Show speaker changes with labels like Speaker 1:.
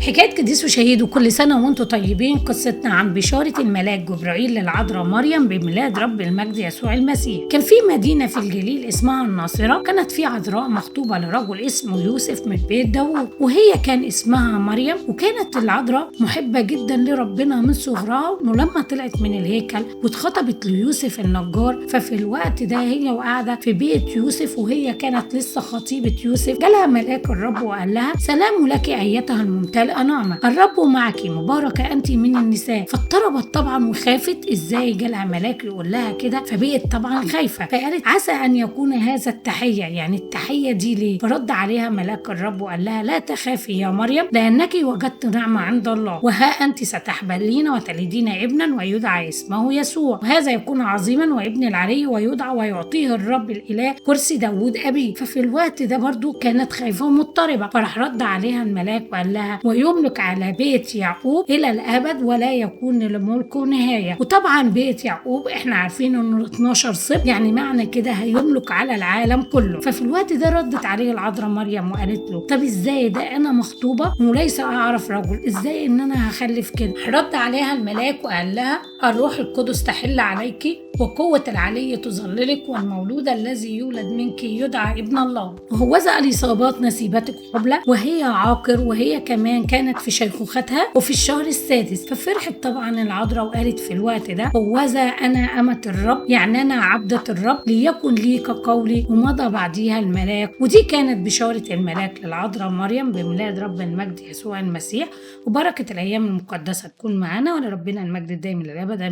Speaker 1: حكاية قديس وشهيد وكل سنة وانتم طيبين. قصتنا عن بشارة الملاك جبرائيل للعذراء مريم بميلاد رب المجد يسوع المسيح. كان في مدينة في الجليل اسمها الناصرة، كانت في عذراء مخطوبة لرجل اسمه يوسف من بيت داوود، وهي كان اسمها مريم. وكانت العذراء محبة جدا لربنا من صغرها، ولما طلعت من الهيكل واتخطبت ليوسف النجار، ففي الوقت ده هي وقاعدة في بيت يوسف وهي كانت لسه خطيبة يوسف، جالها ملاك الرب وقال لها: سلام لك أيتها الممتلئة نعمة، الرب معك، مباركة أنت من النساء. فاضطربت طبعا وخافت، ازاي جالها ملاك يقول لها كده؟ فبقت طبعا خايفة، فقالت: عسى أن يكون هذا التحية، يعني التحية دي ليه؟ فرد عليها ملاك الرب وقال لها: لا تخافي يا مريم، لأنك وجدت نعمة عند الله، وها أنت ستحبلين وتلدين ابنا ويدعى اسمه يسوع، وهذا يكون عظيما وابن العلي، ويدعى ويعطيه الرب الإله كرسي داوود أبيه. ففي الوقت ده برضو كانت خايفة ومضطربة، فراح رد عليها الملاك وقال لها: ويملك على بيت يعقوب إلى الأبد ولا يكون لملكه نهاية. وطبعا بيت يعقوب احنا عارفين انه 12 سبط، يعني معنى كده هيملك على العالم كله. ففي الوقت ده ردت عليه العذراء مريم وقالت له: طب ازاي ده؟ انا مخطوبة وليس اعرف رجل، ازاي ان انا هخلف كده؟ رد عليها الملاك وقال لها: الروح القدس تحل عليك، وقوة العلي تظللك، والمولود الذي يولد منك يدعى ابن الله. وهوذا اليصابات نسيبتك حبلى وهي عاقر، وهي كمان كانت في شيخوختها وفي الشهر السادس. ففرحت طبعا العذراء وقالت في الوقت ده: هوذا انا أمة الرب، يعني انا عبدة الرب، ليكن لي كقولي. ومضى بعديها الملاك. ودي كانت بشارة الملاك للعذراء مريم بميلاد رب المجد يسوع المسيح. وبركة الايام المقدسة تكون معنا، ولربنا المجد الدائم للابد امين.